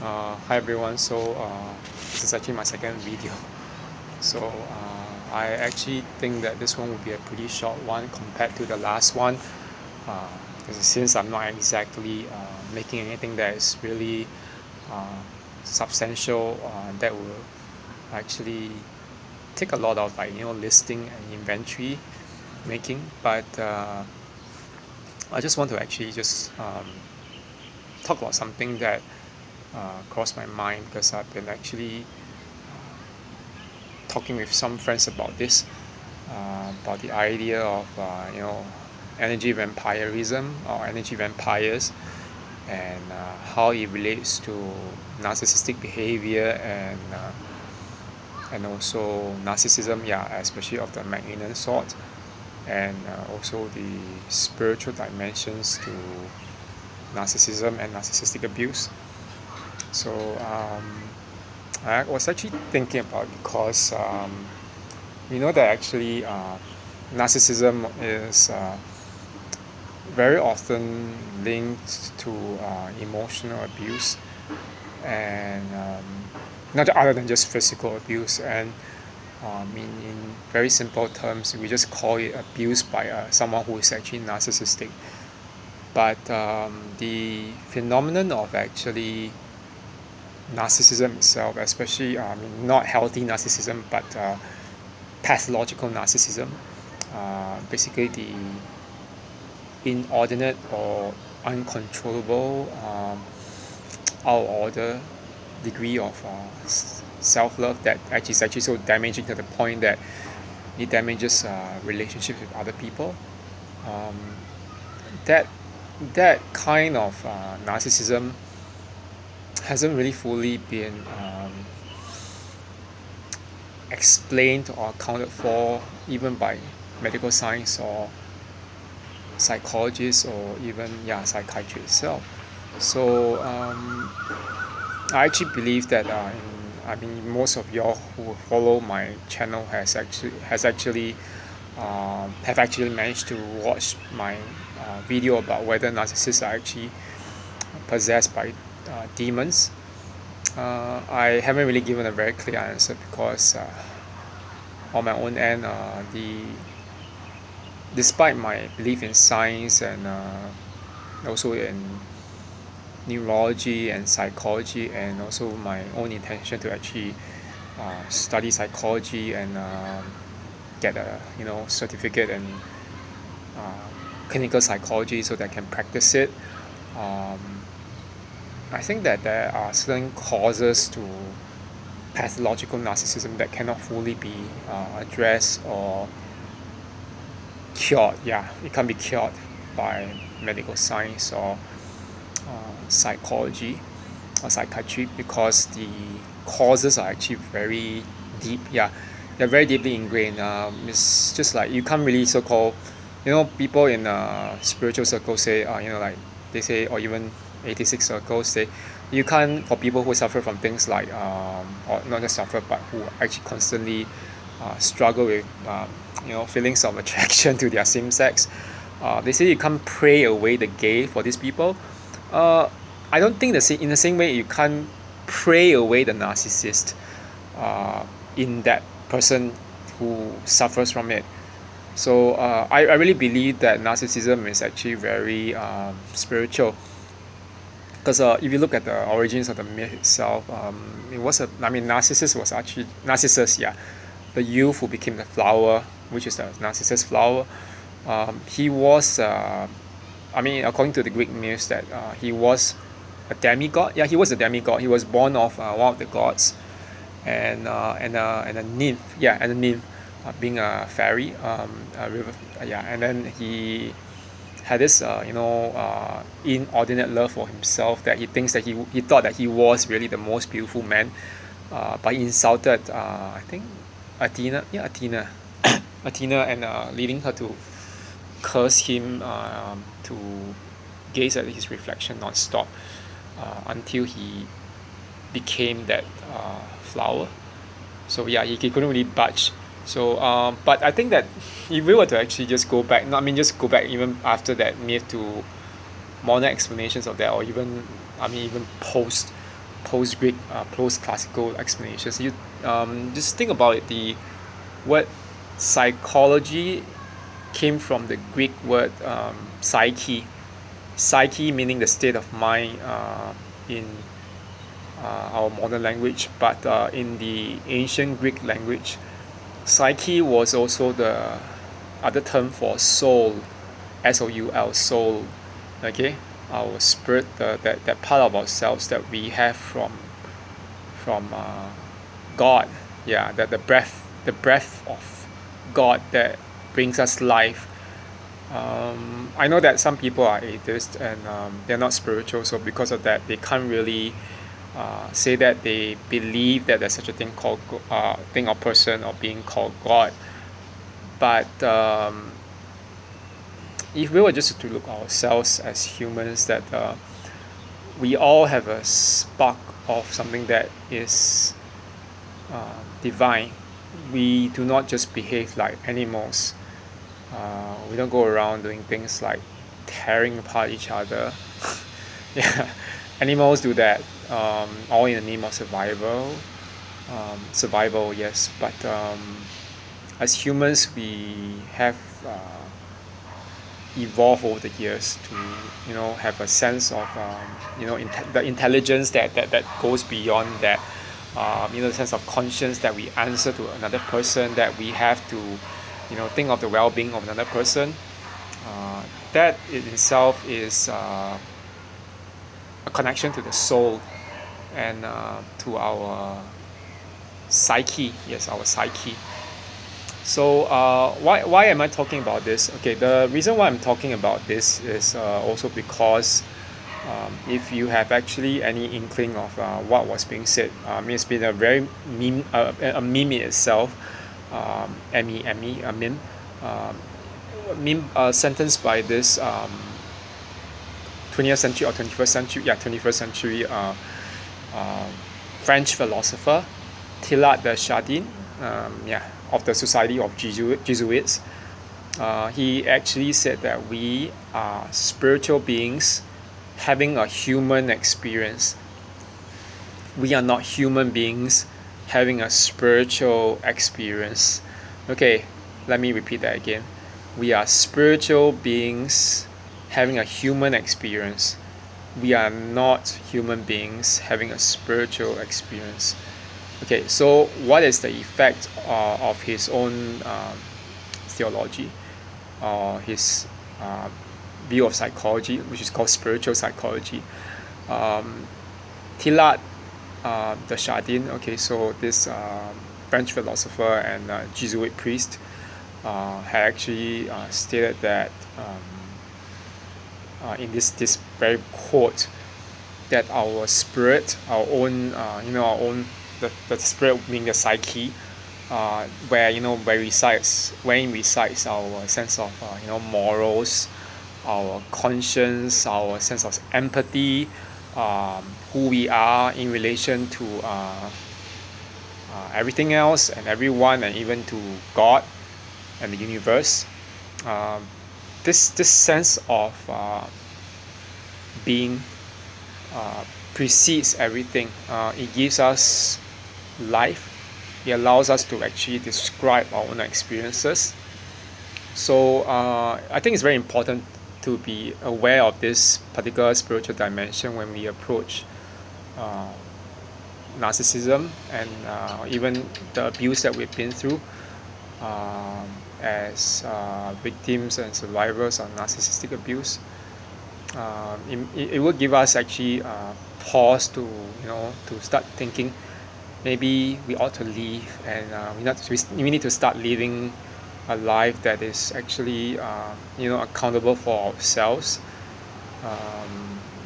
Hi everyone. This is actually my second video. I actually think that this one will be a pretty short one compared to the last one. Uh, since I'm not exactly making anything that is really uh, substantial, that will actually take a lot of listing and inventory making. But I just want to actually just talk about something that crossed my mind because I've been actually talking with some friends about this, about the idea of energy vampirism or energy vampires, and how it relates to narcissistic behavior and also narcissism, yeah, especially of the malignant sort, and also the spiritual dimensions to narcissism and narcissistic abuse. So I was actually thinking about it because we know that actually narcissism is very often linked to emotional abuse and not other than just physical abuse. And in very simple terms, we just call it abuse by someone who is actually narcissistic. But the phenomenon of actually narcissism itself, especially not healthy narcissism, but pathological narcissism, basically the inordinate or uncontrollable, out of order degree of self-love that actually is actually so damaging to the point that it damages relationships with other people. Um, that that kind of narcissism hasn't really fully been explained or accounted for even by medical science or psychologists or even psychiatry itself. So I actually believe that most of y'all who follow my channel have actually managed to watch my video about whether narcissists are actually possessed by demons. I haven't really given a very clear answer because on my own end, despite my belief in science and also in neurology and psychology, and also my own intention to actually study psychology and get a certificate in clinical psychology so that I can practice it. Um, I think that there are certain causes to pathological narcissism that cannot fully be addressed or cured. Yeah, it can't be cured by medical science or psychology or psychiatry because the causes are actually very deep. Yeah, they're very deeply ingrained. It's just like you can't really so-called, people in spiritual circles say, like they say, or even atheistic circles say, you can't, for people who suffer from things like, or not just suffer, but who actually constantly struggle with, feelings of attraction to their same sex. They say you can't pray away the gay for these people. Uh, I don't think in the same way you can't pray away the narcissist in that person who suffers from it. So I really believe that narcissism is actually very spiritual. Because if you look at the origins of the myth itself, Narcissus, yeah, the youth who became the flower, which is the Narcissus flower. He was, according to the Greek myths, that he was a demigod. Yeah, he was a demigod. He was born of one of the gods, and a nymph. Yeah, and a nymph, being a fairy, a river. Yeah, and then he had this inordinate love for himself that he thought that he was really the most beautiful man, but he insulted I think Athena Athena, and leading her to curse him, to gaze at his reflection non-stop until he became that flower. So yeah, he couldn't really budge. So but I think that if we were to actually just go back, just go back even after that myth to modern explanations of that, or even even post-Greek, post-classical explanations. You just think about it. The word psychology came from the Greek word psyche. Psyche meaning the state of mind in our modern language, but in the ancient Greek language, psyche was also the other term for soul, S-O-U-L, soul. Okay, our spirit, that part of ourselves that we have from God. Yeah, that the breath of God that brings us life. I know that some people are atheists and they're not spiritual, so because of that, they can't really say that they believe that there's such a thing called thing or person or being called God. But if we were just to look at ourselves as humans, that we all have a spark of something that is divine. We do not just behave like animals. We don't go around doing things like tearing apart each other. Yeah, animals do that, all in the name of survival. Survival, yes, but as humans, we have evolved over the years to, have a sense of, the intelligence that goes beyond that. The sense of conscience that we answer to another person, that we have to, think of the well-being of another person. That in itself is a connection to the soul and to our psyche. Yes, our psyche. So why am I talking about this? Okay, the reason why I'm talking about this is also because if you have actually any inkling of what was being said, it's been a very a meme in itself, a meme, sentence by this 20th century or 21st century French philosopher Teilhard de Chardin, of the Society of Jesuits. He actually said that we are spiritual beings having a human experience. We are not human beings having a spiritual experience. Okay, let me repeat that again. We are spiritual beings having a human experience. We are not human beings having a spiritual experience. Okay, so what is the effect of his own theology, or his view of psychology, which is called spiritual psychology? Teilhard de Chardin, okay, so this French philosopher and Jesuit priest had actually stated that in this very quote, that our spirit, our own, the spirit being the psyche, where resides our sense of morals, our conscience, our sense of empathy, who we are in relation to everything else and everyone, and even to God and the universe. This sense of being precedes everything. It gives us life. It allows us to actually describe our own experiences. So I think it's very important to be aware of this particular spiritual dimension when we approach narcissism and even the abuse that we've been through as victims and survivors of narcissistic abuse. It will give us actually pause to start thinking maybe we ought to leave, and we need to start living a life that is actually accountable for ourselves.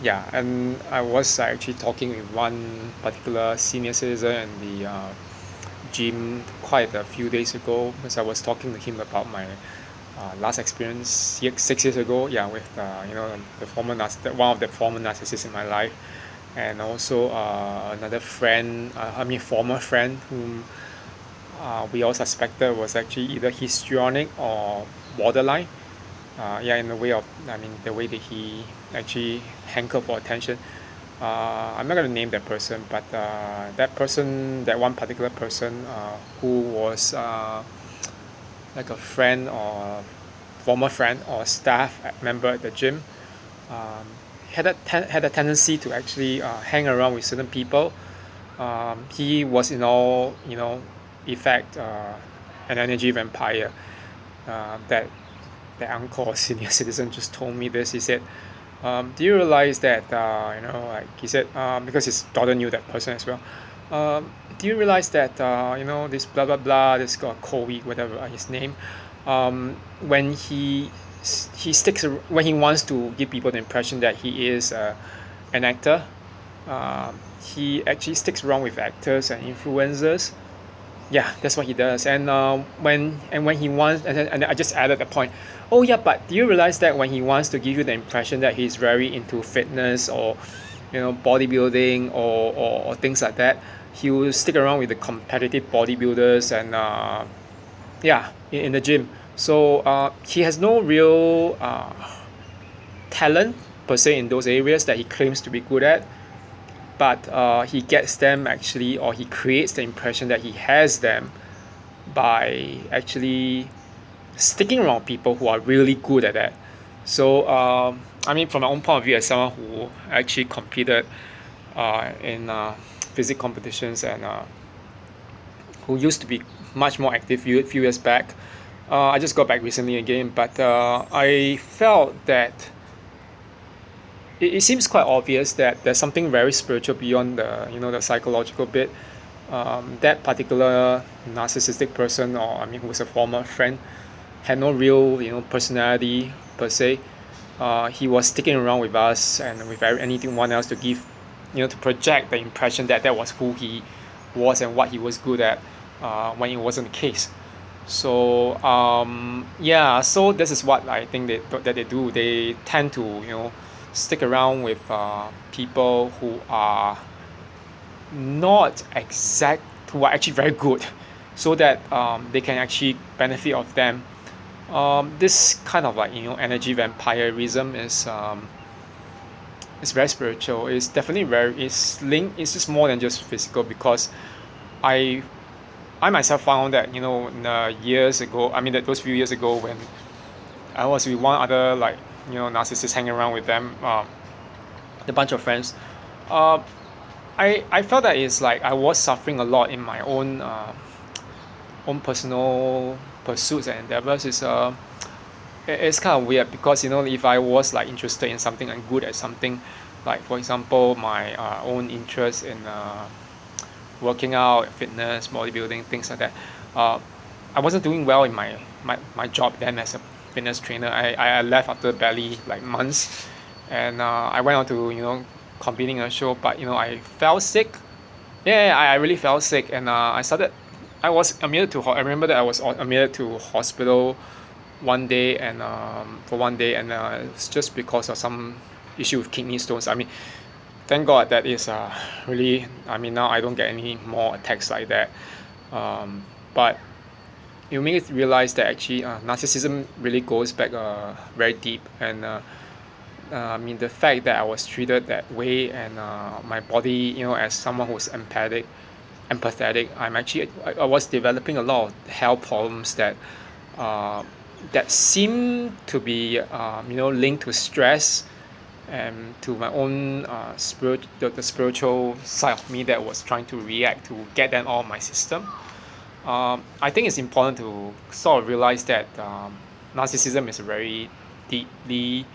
And I was actually talking with one particular senior citizen in the gym quite a few days ago, because I was talking to him about my last experience 6 years ago, with the former one of the former narcissists in my life, and also another friend, former friend, whom we all suspected was actually either histrionic or borderline. In the way of, the way that he actually hankered for attention. I'm not going to name that person, but that person, that one particular person who was like a friend or former friend or staff member at the gym, um, had a tendency to actually hang around with certain people. He was in all, effect, an energy vampire. That uncle or senior citizen just told me this. He said, "Do you realize that like he said, because his daughter knew that person as well. Do you realize that this blah blah blah, this guy Kobe, whatever his name, when he sticks when he wants to give people the impression that he is an actor, he actually sticks around with actors and influencers. Yeah, that's what he does. And when he wants, and I just added the point. Oh yeah, but do you realize that when he wants to give you the impression that he's very into fitness or bodybuilding or things like that, he will stick around with the competitive bodybuilders and yeah, in the gym. So he has no real talent per se in those areas that he claims to be good at, but he gets them actually, or he creates the impression that he has them by actually sticking around people who are really good at that. So I mean, from my own point of view, as someone who actually competed in physics competitions and who used to be much more active few years back, I just got back recently again, but I felt that it seems quite obvious that there's something very spiritual beyond the psychological bit. That particular narcissistic person, or I mean, who was a former friend, had no real personality per se. He was sticking around with us and with anyone else to give, to project the impression that that was who he was and what he was good at, when it wasn't the case. So yeah, so this is what I think that they do. They tend to stick around with people who are not exact, who are actually very good, so that they can actually benefit of them. This kind of like energy vampirism is very spiritual. It's definitely it's linked. It's just more than just physical, because I I myself found that in years ago, I mean that those few years ago, when I was with one other like narcissist hanging around with them, a bunch of friends. Uh, I felt that it's like I was suffering a lot in my own personal pursuits and endeavors. It's kind of weird, because if I was like interested in something and good at something, like for example my own interest in working out, fitness, bodybuilding, things like that. Uh, I wasn't doing well in my job then as a fitness trainer. I left after barely like months, and I went on to competing in a show, but I fell sick. Yeah, I really fell sick, and I was admitted to. I remember that I was admitted to hospital one day, and for one day, and it's just because of some issue with kidney stones. I mean, thank God that is really. I mean, now I don't get any more attacks like that. But it makes me realize that actually narcissism really goes back very deep, and I mean the fact that I was treated that way, and my body, as someone who's empathetic, I was developing a lot of health problems uh, that seem to be linked to stress and to my own the spiritual side of me that was trying to react to get them out of my system. I think it's important to sort of realize that narcissism is a very deeply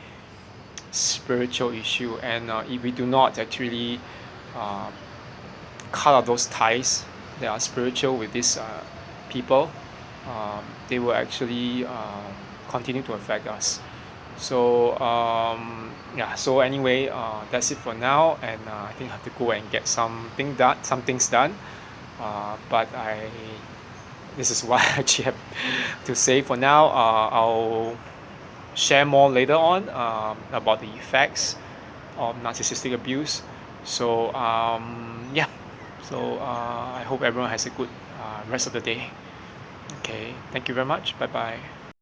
spiritual issue, and if we do not actually uh, cut out those ties that are spiritual with these people, they will actually continue to affect us. So yeah. So anyway, that's it for now, and I think I have to go and get some things done. But this is what I actually have to say for now. I'll share more later on about the effects of narcissistic abuse. So yeah. So I hope everyone has a good rest of the day. Okay. Thank you very much. Bye bye.